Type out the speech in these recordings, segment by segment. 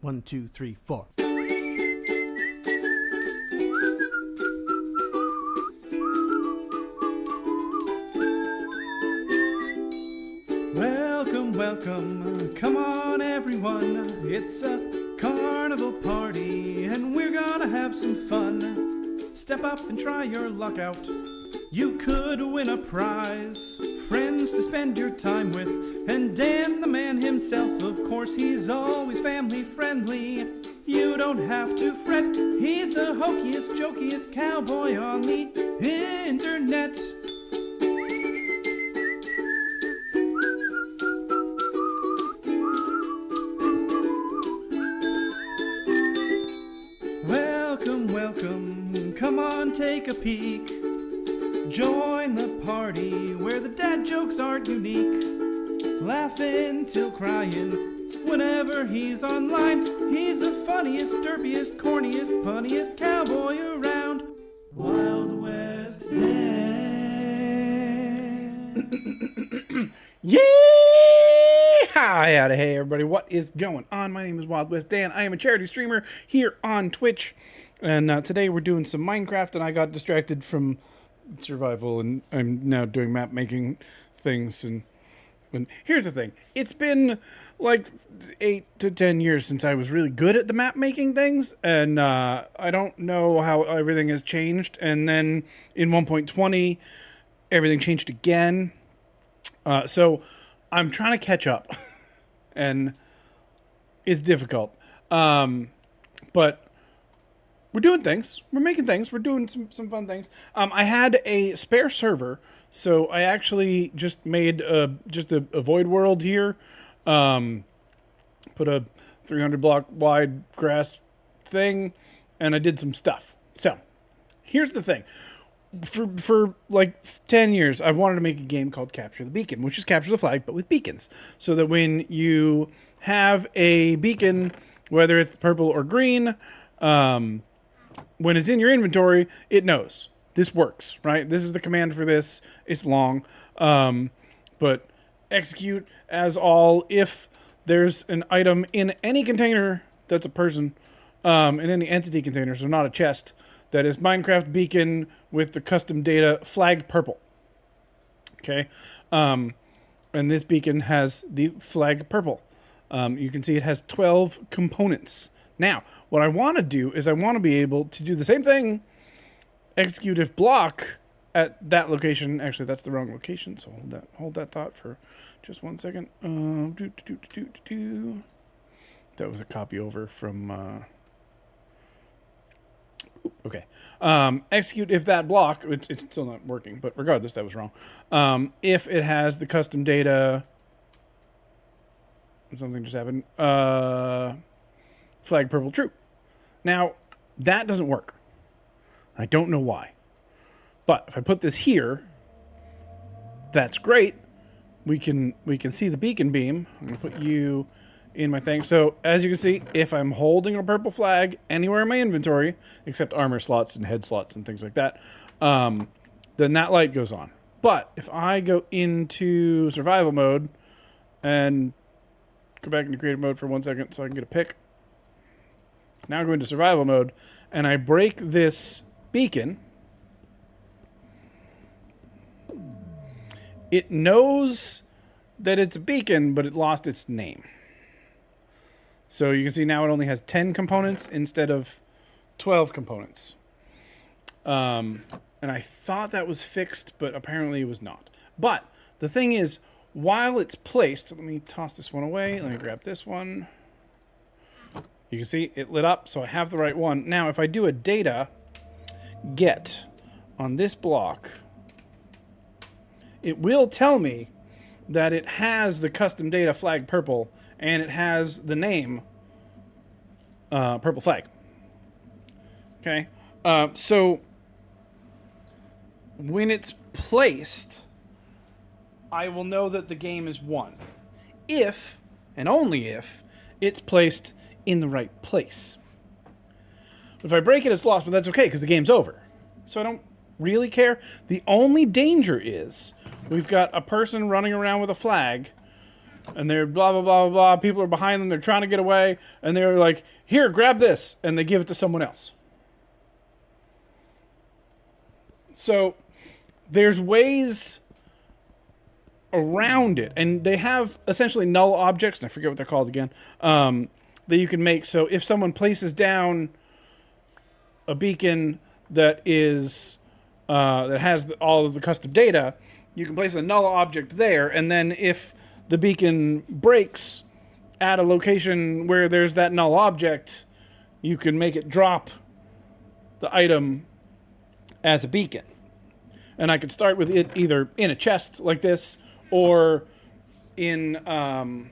1, 2, 3, 4. Welcome, welcome, come on everyone. It's a carnival party and we're gonna have some fun. Step up and try your luck out. You could win a prize. Friends to spend your time with. And Dan the man himself, of course, he's always family friendly. You don't have to fret. He's the hokiest, jokiest cowboy on the internet. Welcome, welcome, come on, take a peek. Join the party where the dad jokes aren't unique. Laughing till crying whenever he's online. He's the funniest, derpiest, corniest, funniest cowboy around. Wild West Dan. Yeah! Howdy, hey everybody, what is going on? My name is Wild West Dan. I am a charity streamer here on Twitch, and today we're doing some Minecraft, and I got distracted from survival, and I'm now doing map making things. And here's the thing: it's been like 8 to 10 years since I was really good at the map making things, and I don't know how everything has changed. And then in 1.20, everything changed again. So I'm trying to catch up, and it's difficult. But we're doing things. We're making things. We're doing some fun things. I had a spare server, so I actually just made a void world here. Put a 300 block wide grass thing, and I did some stuff. So here's the thing. For like 10 years, I've wanted to make a game called Capture the Beacon, which is capture the flag, but with beacons. So that when you have a beacon, whether it's purple or green, when it's in your inventory, it knows this works, right? This is the command for this. It's long, but execute as all if there's an item in any container that's a person, in any entity container, so not a chest, that is Minecraft beacon with the custom data flag purple. Okay. And this beacon has the flag purple. You can see it has 12 components. Now, what I want to do is I want to be able to do the same thing, execute if block at that location. Actually, that's the wrong location, so hold that thought for just 1 second. That was a copy over from... Okay. Execute if that block, it's still not working, but regardless, that was wrong. If it has the custom data, something just happened, flag purple true. Now, that doesn't work. I don't know why. But if I put this here, that's great. We can see the beacon beam. I'm going to put you in my thing. So as you can see, if I'm holding a purple flag anywhere in my inventory, except armor slots and head slots and things like that, then that light goes on. But if I go into survival mode and go back into creative mode for 1 second so I can get a pick. Now I go into survival mode and I break this beacon. It knows that it's a beacon, but it lost its name. So you can see now it only has 10 components instead of 12 components. And I thought that was fixed, but apparently it was not. But the thing is, while it's placed, let me toss this one away. Let me grab this one. You can see it lit up, so I have the right one. Now, if I do a data get on this block, it will tell me that it has the custom data flag purple, and it has the name purple flag. Okay, so when it's placed, I will know that the game is won if, and only if, it's placed in the right place. If I break it, it's lost, but that's okay because the game's over. So I don't really care. The only danger is we've got a person running around with a flag and they're blah, blah, blah, blah, blah. People are behind them. They're trying to get away. And they're like, here, grab this. And they give it to someone else. So there's ways around it. And they have essentially null objects, and I forget what they're called again, that you can make. So if someone places down a beacon that is that has all of the custom data, you can place a null object there, and then if the beacon breaks at a location where there's that null object, you can make it drop the item as a beacon. And I could start with it either in a chest like this or in an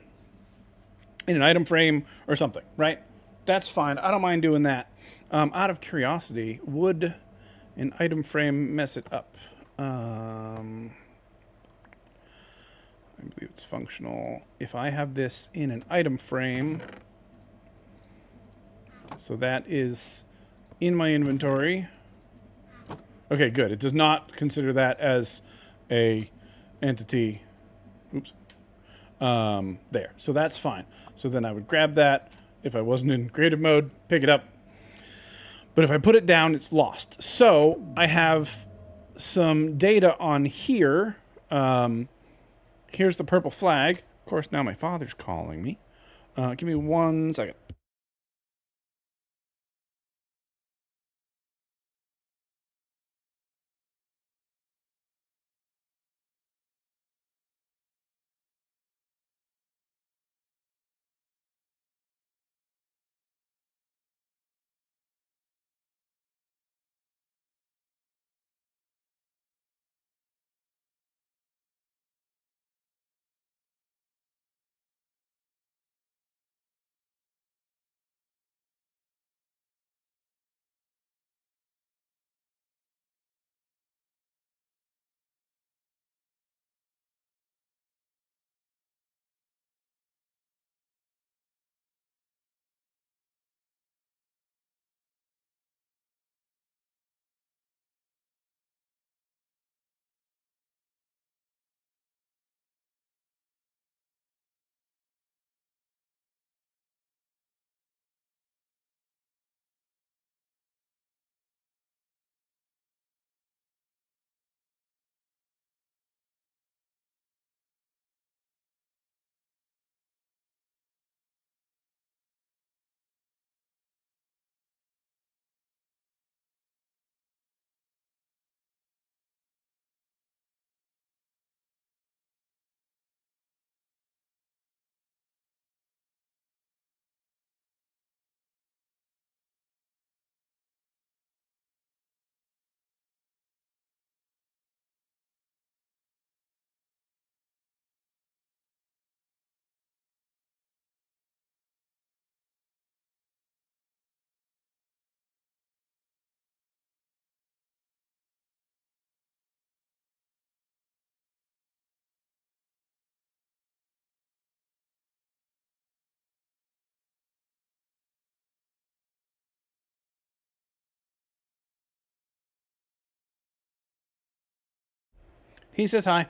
item frame or something, right? That's fine. I don't mind doing that. Out of curiosity, would an item frame mess it up? I believe it's functional. If I have this in an item frame, so that is in my inventory. Okay, good. It does not consider that as a entity. Oops. There. So that's fine. So then I would grab that. If I wasn't in creative mode, pick it up. But if I put it down, it's lost. So I have some data on here. Here's the purple flag. Of course, now my father's calling me. Give me 1 second. He says hi.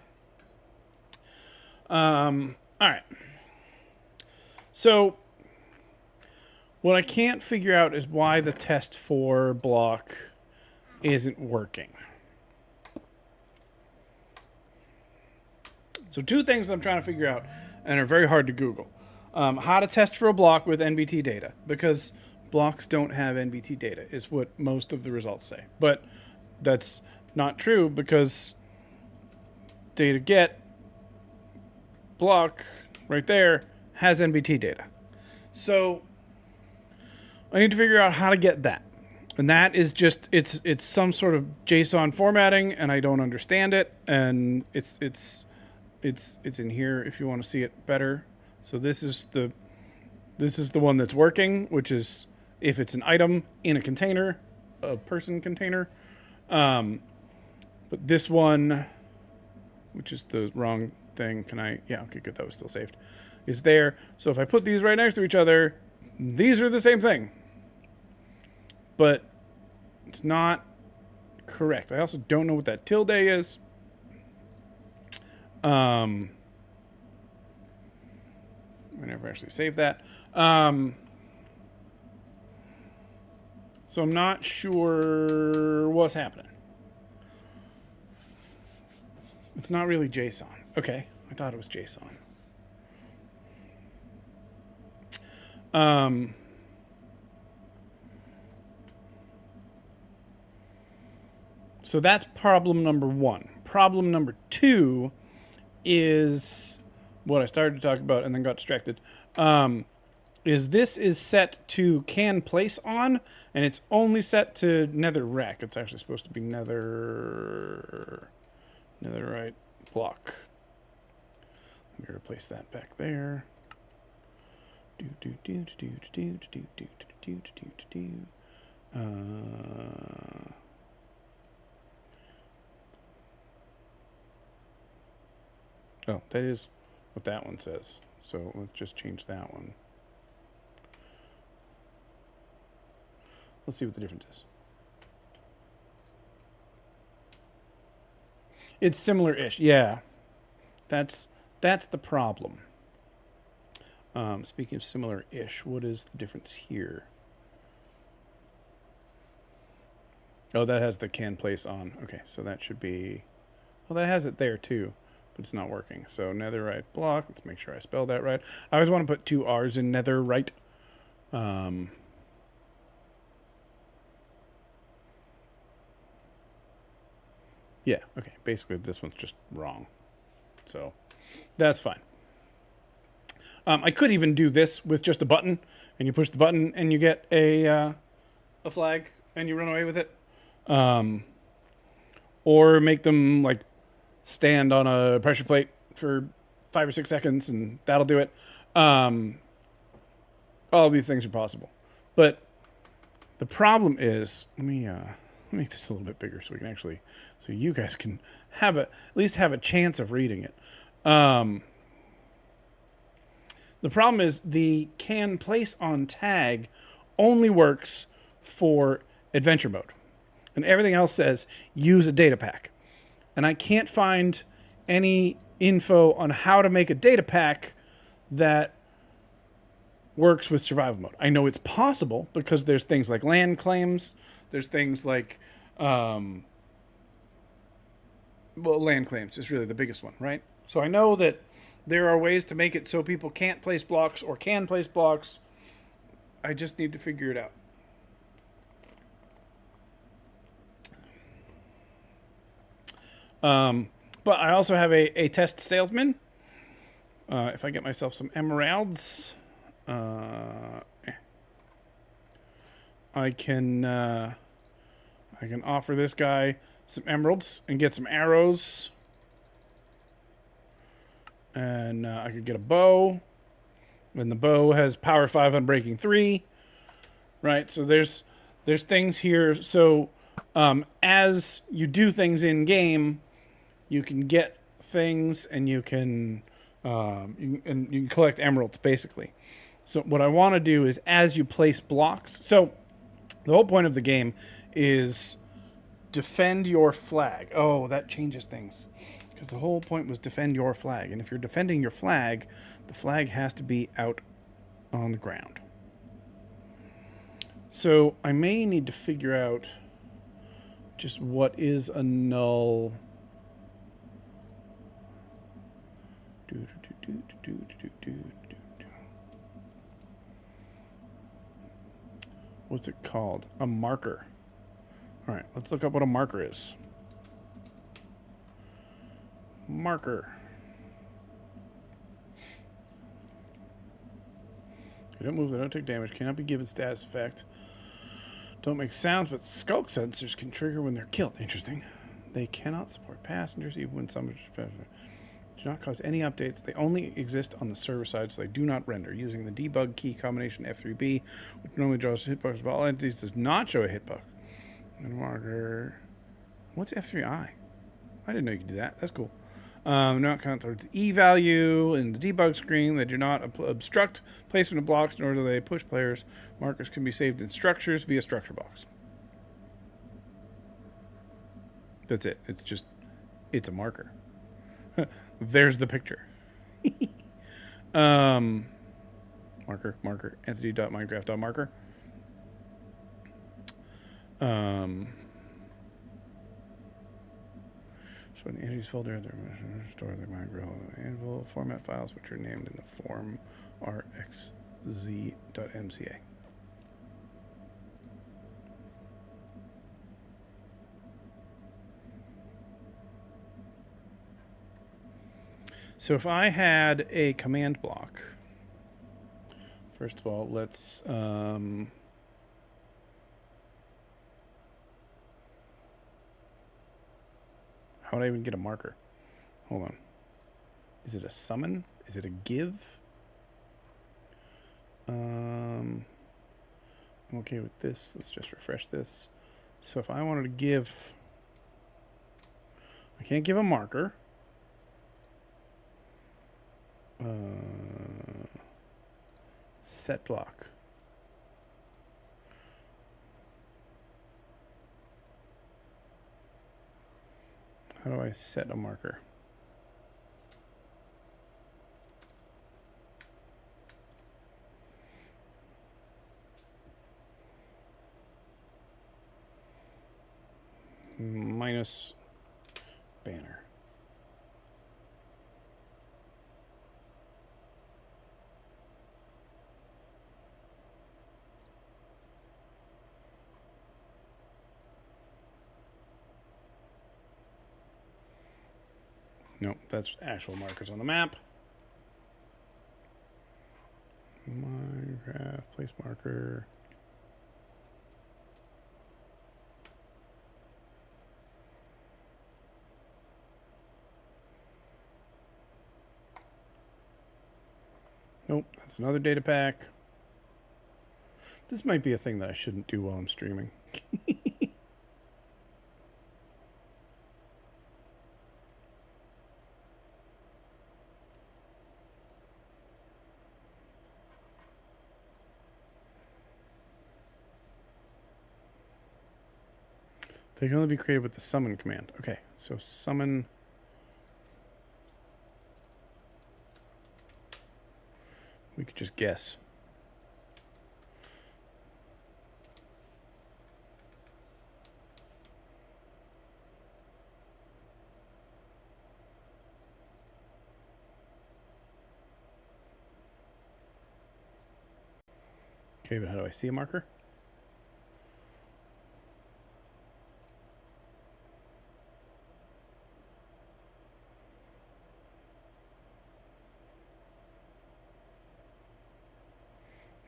All right. So what I can't figure out is why the test for block isn't working. So two things that I'm trying to figure out and are very hard to Google. How to test for a block with NBT data, because blocks don't have NBT data is what most of the results say. But that's not true, because data get block right there has NBT data. So I need to figure out how to get that. And that is just it's some sort of JSON formatting, and I don't understand it, and it's in here if you want to see it better. So this is the one that's working, which is if it's an item in a container, a person container. But this one, which is the wrong thing, yeah, okay, good, that was still saved, is there. So if I put these right next to each other, these are the same thing. But it's not correct. I also don't know what that tilde is. never actually saved that. So I'm not sure what's happening. It's not really JSON. Okay, I thought it was JSON. So that's problem number one. Problem number two is what I started to talk about and then got distracted. Is this is set to can place on, and it's only set to nether rack. It's actually supposed to be netherite block. Let me replace that back there. Oh, that is what that one says. So let's just change that one. Let's see what the difference is. It's similar-ish. Yeah. That's the problem. Speaking of similar-ish, what is the difference here? Oh, that has the can place on. Okay, so that should be... Well, that has it there, too. But it's not working. So netherite block. Let's make sure I spelled that right. I always want to put 2 R's in netherite. Yeah, okay. Basically, this one's just wrong. So that's fine. I could even do this with just a button, and you push the button, and you get a flag, and you run away with it. Or make them like stand on a pressure plate for 5 or 6 seconds, and that'll do it. All of these things are possible, but the problem is, let me make this a little bit bigger so we can actually, so you guys can have at least have a chance of reading it. The problem is the can place on tag only works for adventure mode, and everything else says use a data pack. And I can't find any info on how to make a data pack that works with survival mode. I know it's possible because there's things like land claims. There's things like, land claims is really the biggest one, right? So I know that there are ways to make it so people can't place blocks or can place blocks. I just need to figure it out. But I also have a test salesman. If I get myself some emeralds, I can offer this guy some emeralds and get some arrows, and I could get a bow, and the bow has power 5 on breaking 3, right? So there's things here. So as you do things in game, you can get things, and you can collect emeralds, basically. So what I want to do is, as you place blocks, so the whole point of the game is defend your flag. Oh, that changes things, because the whole point was defend your flag. And if you're defending your flag, the flag has to be out on the ground. So I may need to figure out just what is a null. What's it called? A marker. All right, let's look up what a marker is. Marker. They don't move, they don't take damage, cannot be given status effect. Don't make sounds, but skulk sensors can trigger when they're killed. Interesting. They cannot support passengers even when some do not cause any updates. They only exist on the server side, so they do not render. Using the debug key combination F3B, which normally draws hitbox of all entities, does not show a hitbox. And marker. What's F3I? I didn't know you could do that. That's cool. Not count towards the E value in the debug screen. They do not obstruct placement of blocks, nor do they push players. Markers can be saved in structures via structure box. That's it. It's a marker. There's the picture. marker, entity.minecraft.marker. So in the entities folder, store the micro anvil format files, which are named in the form rxz.mca. So if I had a command block, first of all, let's how would I even get a marker? Hold on. Is it a summon? Is it a give? I'm okay with this. Let's just refresh this. So if I wanted to give, I can't give a marker. Set block. How do I set a marker? Minus banner. Nope, that's actual markers on the map. Minecraft, place marker. Nope, that's another data pack. This might be a thing that I shouldn't do while I'm streaming. They can only be created with the summon command. Okay, so summon. We could just guess. Okay, but how do I see a marker?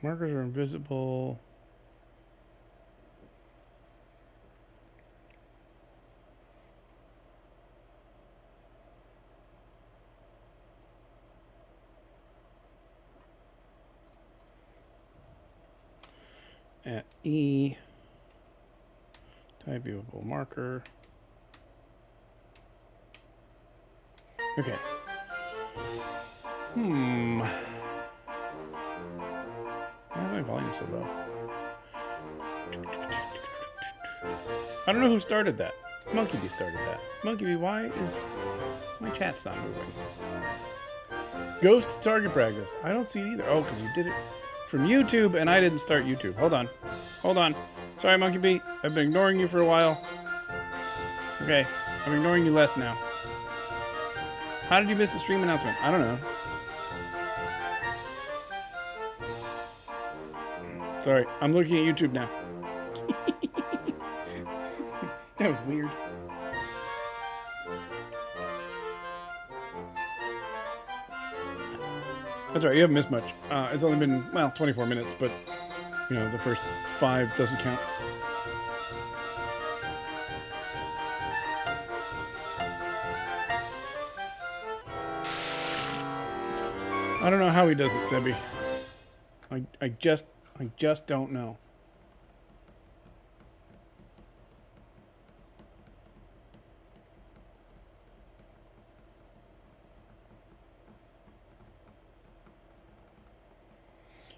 Markers are invisible. At E, type viewable marker. Okay. Why is my volume so low? I don't know who started that. Monkey Bee started that. Monkey Bee, why is my chat's not moving? Ghost target practice. I don't see it either. Oh, because you did it from YouTube and I didn't start YouTube. Hold on. Hold on. Sorry, Monkey Bee. I've been ignoring you for a while. Okay. I'm ignoring you less now. How did you miss the stream announcement? I don't know. Sorry, I'm looking at YouTube now. That was weird. That's right, you haven't missed much. It's only been, well, 24 minutes, but, you know, the first 5 doesn't count. I don't know how he does it, Sebi. I just don't know.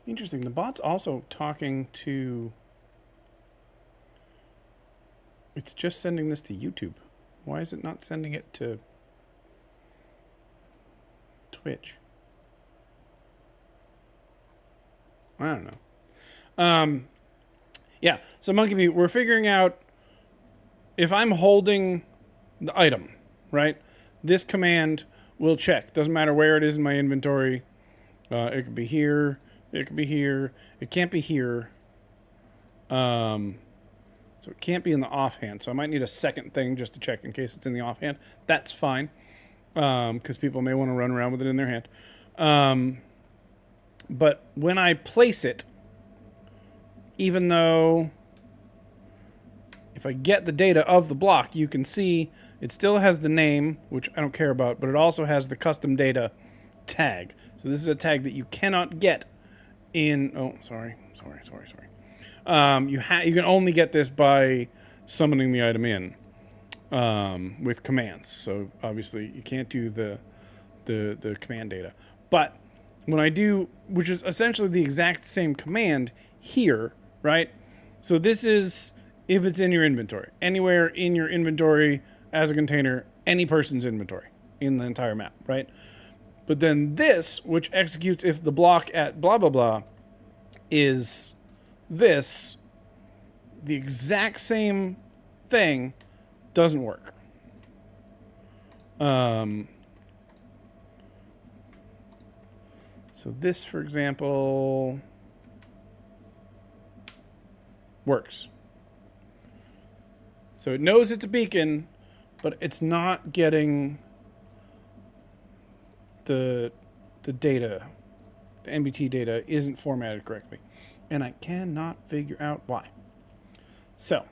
Interesting. The bot's also talking to... It's just sending this to YouTube. Why is it not sending it to Twitch? I don't know. Yeah, so Monkey Bee, we're figuring out if I'm holding the item, right? This command will check. Doesn't matter where it is in my inventory. It could be here. It could be here. It can't be here. So it can't be in the offhand. So I might need a second thing just to check in case it's in the offhand. That's fine. Because people may want to run around with it in their hand. But when I place it, even though if I get the data of the block, you can see it still has the name, which I don't care about, but it also has the custom data tag. So this is a tag that you cannot get in... Oh, sorry. You can only get this by summoning the item in with commands. So obviously you can't do the command data. But when I do, which is essentially the exact same command here, right? So this is if it's in your inventory. Anywhere in your inventory as a container, any person's inventory in the entire map, right? But then this, which executes if the block at blah, blah, blah, is this, the exact same thing doesn't work. So this, for example, works. So it knows it's a beacon, but it's not getting the data. The NBT data isn't formatted correctly. And I cannot figure out why. So.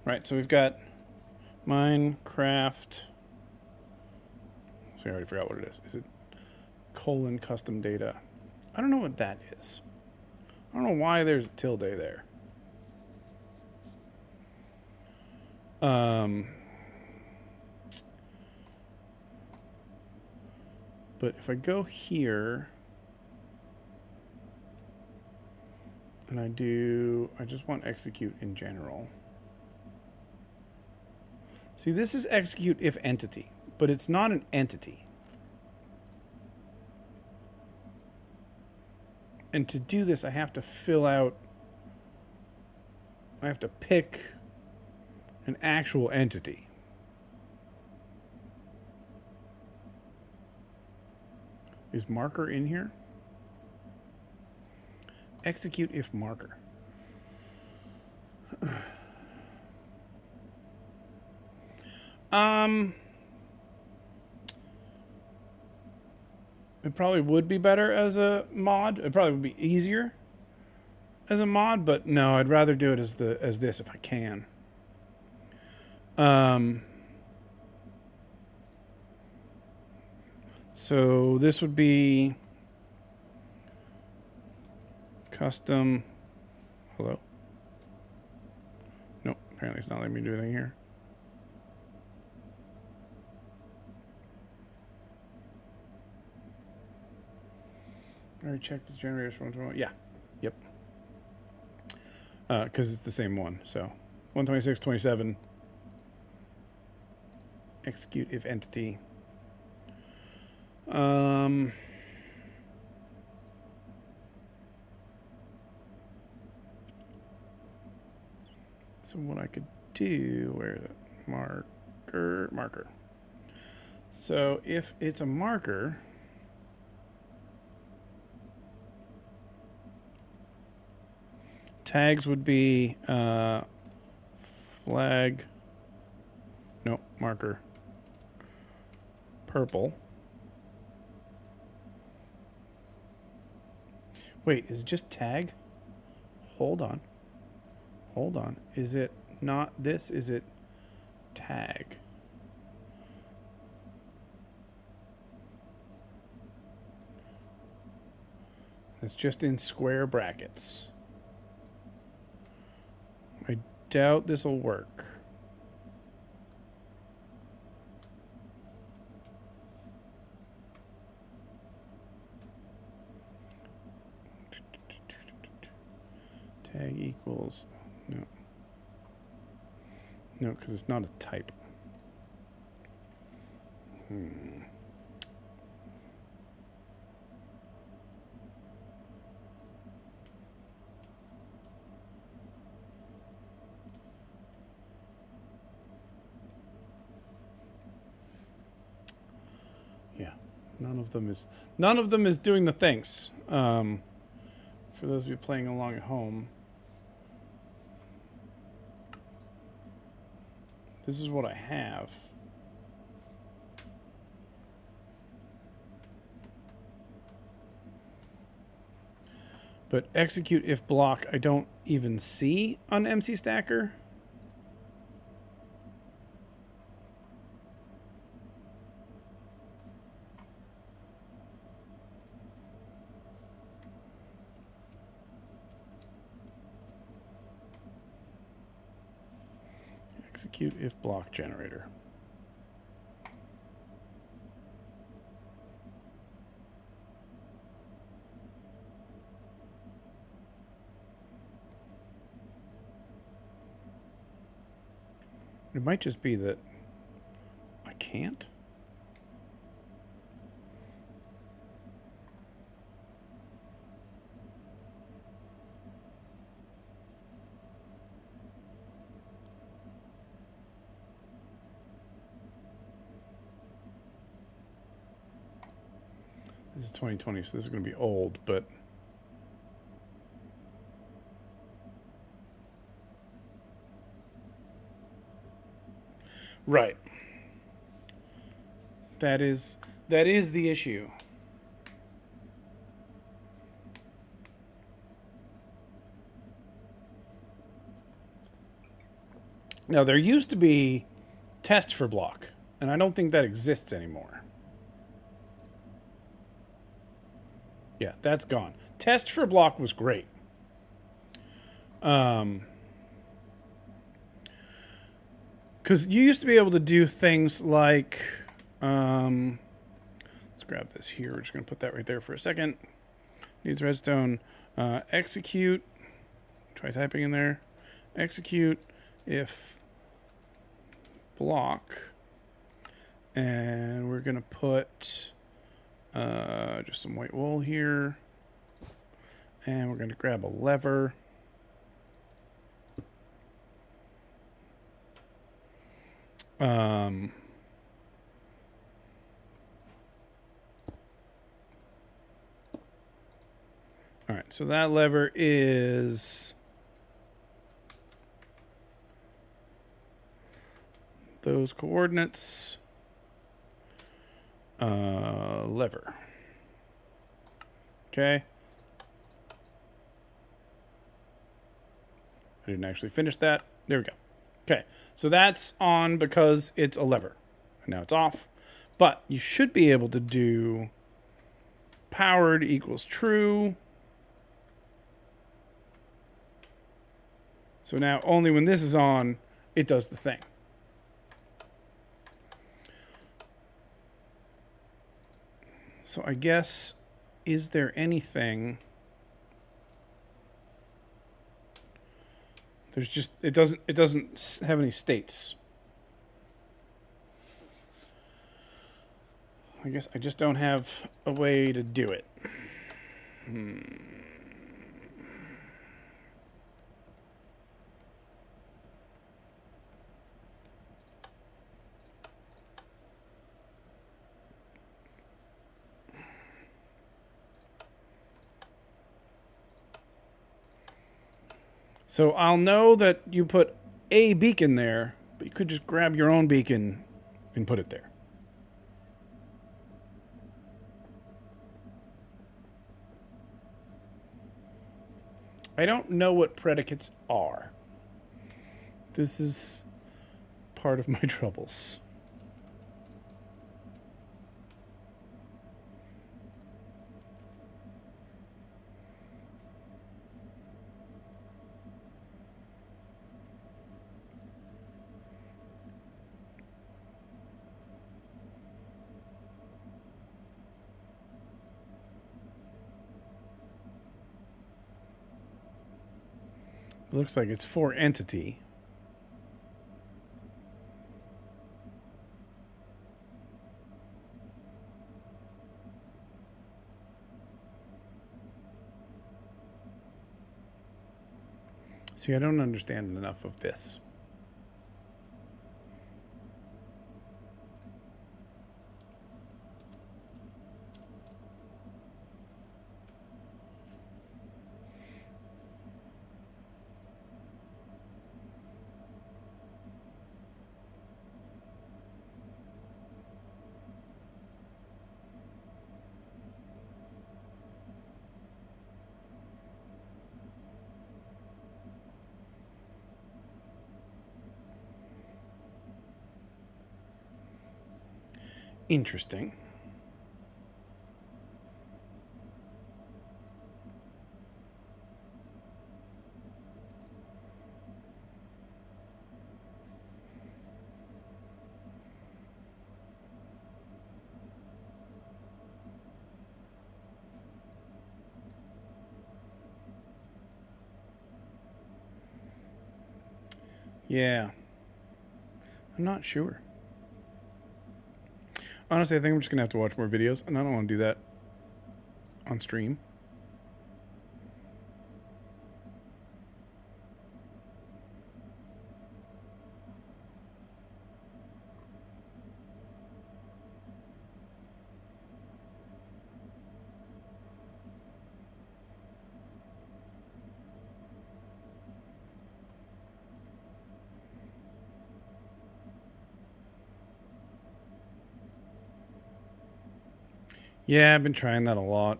Right, so we've got Minecraft. So I already forgot what it is. Is it :custom data? I don't know what that is. I don't know why there's a tilde there. But if I go here and I just want execute in general. See, this is execute if entity, but it's not an entity. And to do this, I have to pick an actual entity. Is marker in here? Execute if marker. It probably would be better as a mod. It probably would be easier as a mod, but no, I'd rather do it as this if I can. So this would be custom. Hello? Nope, apparently it's not letting me do anything here. I already checked the generators for 121. Yeah. Yep. Because it's the same one. So 126, 27. Execute if entity. So what I could do, where is it? Marker. So if it's a marker, tags would be flag, no, marker, purple. Wait, is it just tag? Hold on. Is it not this? Is it tag? It's just in square brackets. I doubt this will work. Tag equals, no. No, because it's not a type. None of them is doing the things. For those of you playing along at home, this is what I have. But execute if block I don't even see on MC Stacker. Execute if block generator. It might just be that I can't. This is 2020, so this is going to be old, but right. That is the issue. Now there used to be test for block, and I don't think that exists anymore. Yeah, that's gone. Test for block was great. Because you used to be able to do things like, let's grab this here. We're just going to put that right there for a second. Needs redstone. Execute. Try typing in there. Execute if block. And we're going to put just some white wool here. And we're going to grab a lever. All right, so that lever is those coordinates. Lever. Okay. I didn't actually finish that. There we go. Okay, so that's on because it's a lever. And now it's off. But you should be able to do powered equals true. So now only when this is on, it does the thing. So I guess, is there anything? There's just, it doesn't have any states. I guess I just don't have a way to do it. So I'll know that you put a beacon there, but you could just grab your own beacon and put it there. I don't know what predicates are. This is part of my troubles. It looks like it's for entity. See, I don't understand enough of this. Interesting. Yeah. I'm not sure. Honestly, I think I'm just going to have to watch more videos, and I don't want to do that on stream. Yeah, I've been trying that a lot.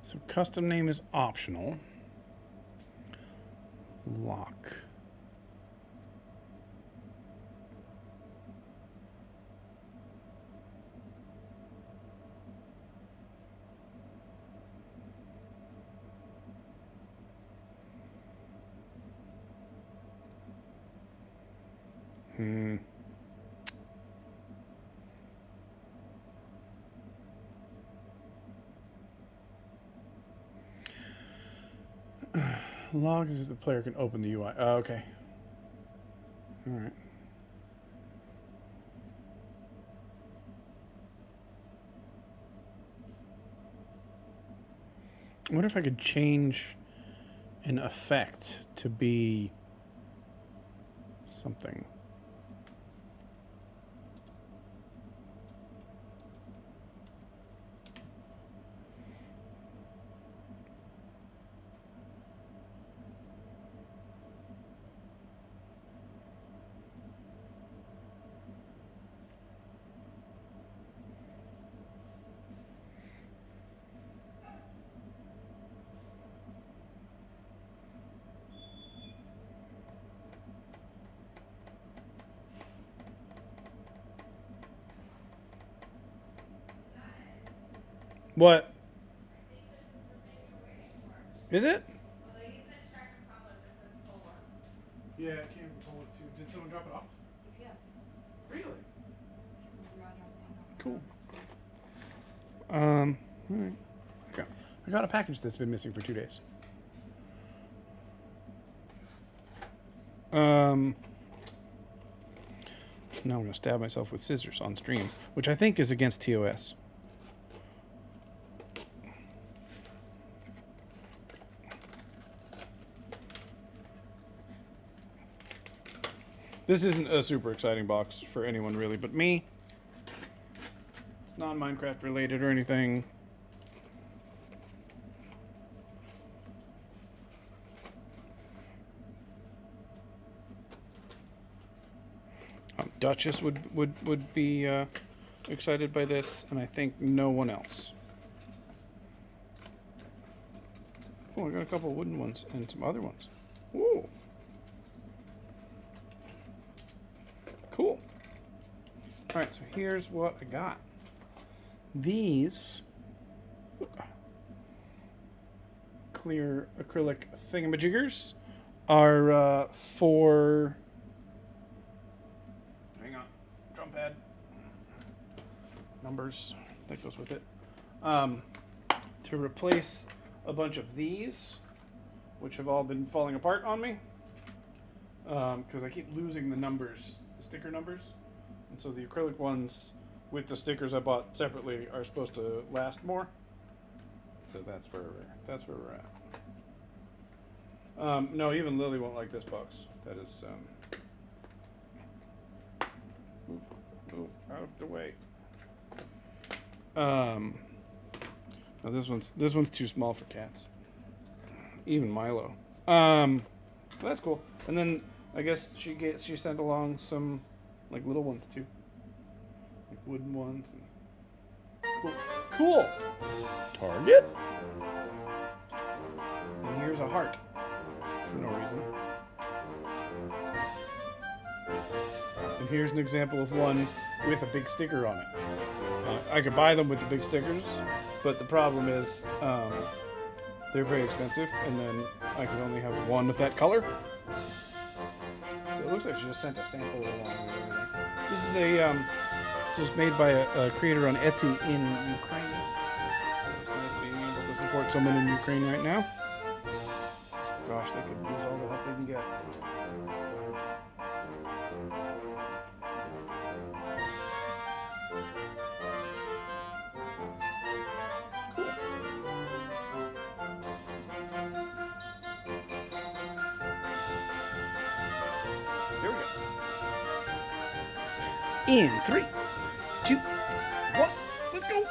So custom name is optional. Lock. Log is the player can open the UI. Oh, okay. All right. I wonder if I could change an effect to be something. What? Is it? Although you said Czech Republic, this says Poland. Yeah, it came from Poland too. Did someone drop it off? Yes. Really? Your address didn't Cool. All right. I got a package that's been missing for 2 days. Now I'm going to stab myself with scissors on stream, which I think is against TOS. This isn't a super exciting box for anyone really but me. It's not Minecraft related or anything. Duchess would be excited by this, and I think no one else. Oh, I got a couple of wooden ones and some other ones. Ooh. Cool. Alright, so here's what I got. These clear acrylic thingamajiggers are for... Hang on. Drum pad. Numbers. That goes with it. To replace a bunch of these, which have all been falling apart on me. Because I keep losing the numbers, the sticker numbers. And so the acrylic ones with the stickers I bought separately are supposed to last more. So that's where we're at. No, even Lily won't like this box. That is move out of the way. No, this one's too small for cats. even Milo. That's cool. And then I guess she sent along some like little ones too, like wooden ones. And cool. Target. And here's a heart for no reason. And here's an example of one with a big sticker on it. I could buy them with the big stickers, but the problem is they're very expensive, and then I could only have one of that color. So it looks like she just sent a sample along with everything. This was made by a creator on Etsy in Ukraine. It's nice being able to support someone in Ukraine right now. Gosh, they could use all the help they can get. Here we go. In 3, 2, 1, let's go.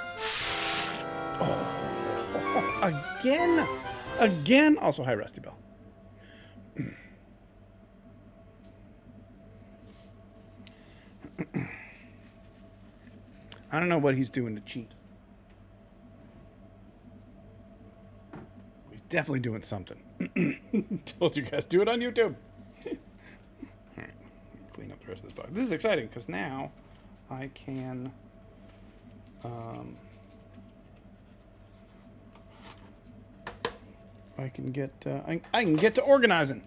Oh, again. Also, hi, Rusty Bell. I don't know what he's doing to cheat. He's definitely doing something. Told you guys, do it on YouTube. Alright, clean up the rest of this box. This is exciting because now I can I can get to organizing.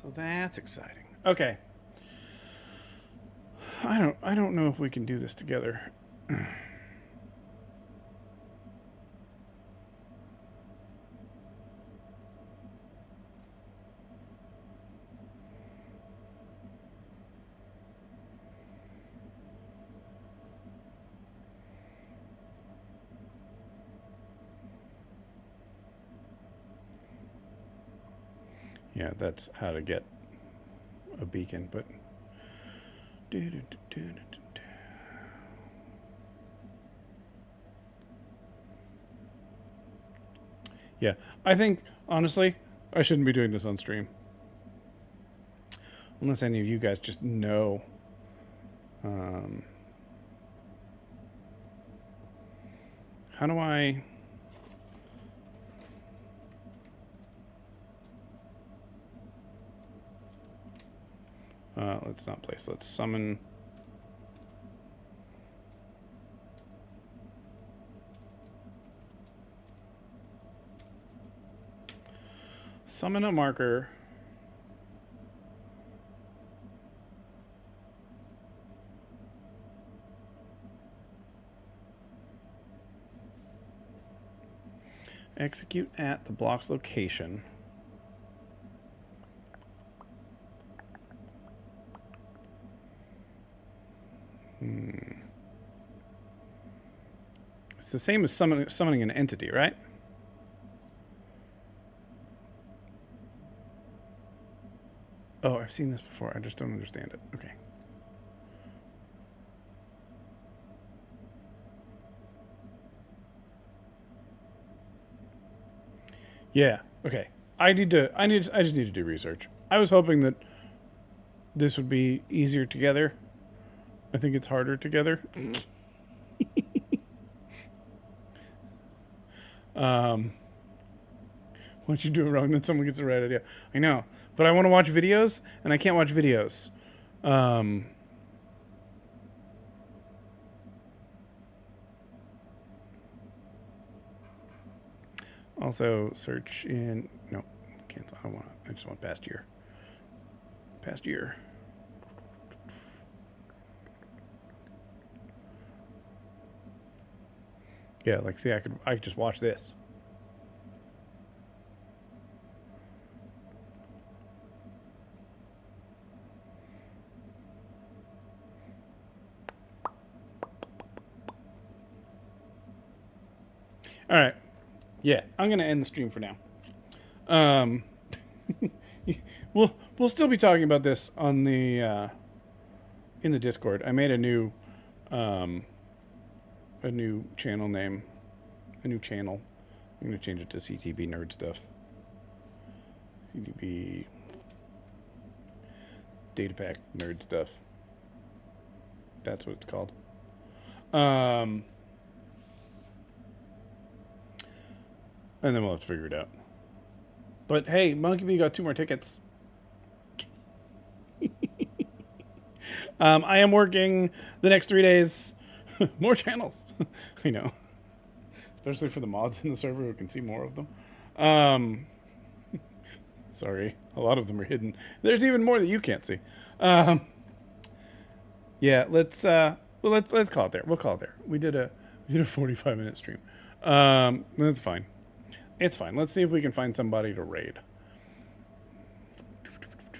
So that's exciting. Okay. I don't know if we can do this together. Yeah, that's how to get a beacon, but yeah, I think honestly I shouldn't be doing this on stream unless any of you guys just know how do I let's not place. Let's summon. Summon a marker. Execute at the block's location. It's the same as summoning an entity, right? Oh, I've seen this before. I just don't understand it. Okay. Yeah. Okay. I just need to do research. I was hoping that this would be easier together. I think it's harder together. Once you do it wrong, then someone gets the right idea. I know, but I want to watch videos, and I can't watch videos. Also, search in... No, cancel. I don't want it. I just want past year. Past year. Yeah, like, see, I could just watch this. All right. Yeah, I'm going to end the stream for now. We'll still be talking about this on the in the Discord. I made a new a new channel name, a new channel. I'm gonna change it to CTB Nerd Stuff. CTB Data Pack Nerd Stuff. That's what it's called. And then we'll have to figure it out. But hey, Monkey Bee got 2 more tickets. I am working the next 3 days. More channels. I know. Especially for the mods in the server who can see more of them. Sorry. A lot of them are hidden. There's even more that you can't see. Yeah, let's call it there. We'll call it there. We did a 45-minute stream. That's fine. It's fine. Let's see if we can find somebody to raid.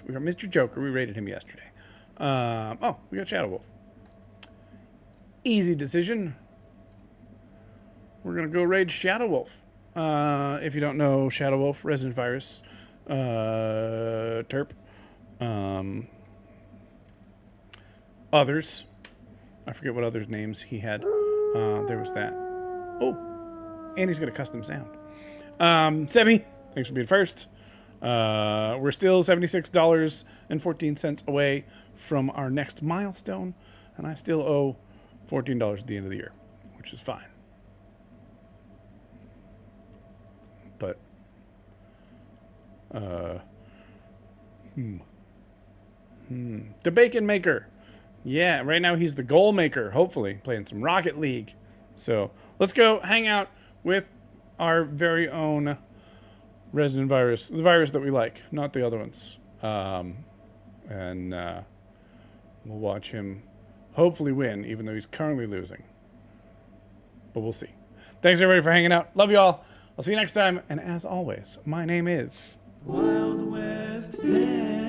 We got Mr. Joker. We raided him yesterday. Oh, we got Shadow Wolf. Easy decision. We're going to go raid Shadow Wolf. If you don't know, Shadow Wolf, Resident Virus, Terp. Others. I forget what other names he had. There was that. Oh, and he's got a custom sound. Semi, thanks for being first. We're still $76.14 away from our next milestone, and I still owe $14 at the end of the year, which is fine. But, the Bacon Maker. Yeah, right now he's the goal maker, hopefully, playing some Rocket League. So, let's go hang out with our very own Resident Virus, the virus that we like, not the other ones. And we'll watch him hopefully win, even though he's currently losing. But we'll see. Thanks, everybody, for hanging out. Love you all. I'll see you next time. And as always, my name is... Wild West Day.